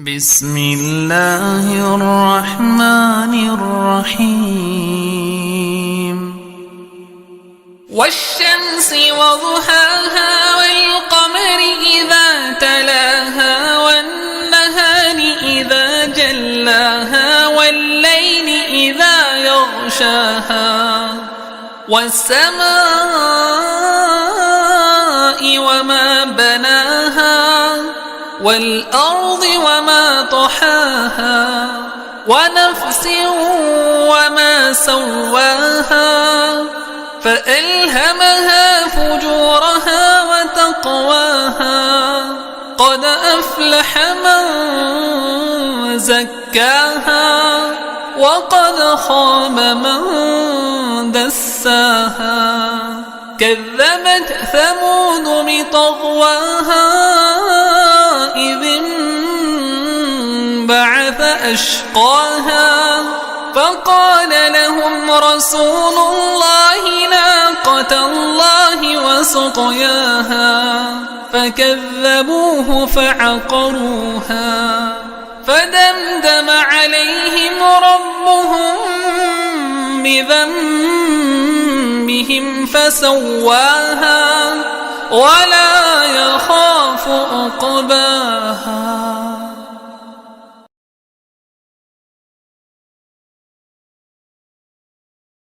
بسم الله الرحمن الرحيم والشمس وضحاها والقمر إذا تلاها والنهار إذا جلاها والليل إذا يغشاها والسماء وما بناها والأرض وما طحاها ونفس وما سواها فألهمها فجورها وتقواها قد أفلح من زكاها وقد خاب من دساها كذبت ثمود بطغواها إذ انبعث أشقاها فقال لهم رسول الله ناقة الله وسقياها فكذبوه فعقروها فدمدم عليهم ربهم بذنبهم فسواها ولا يخاف عقباها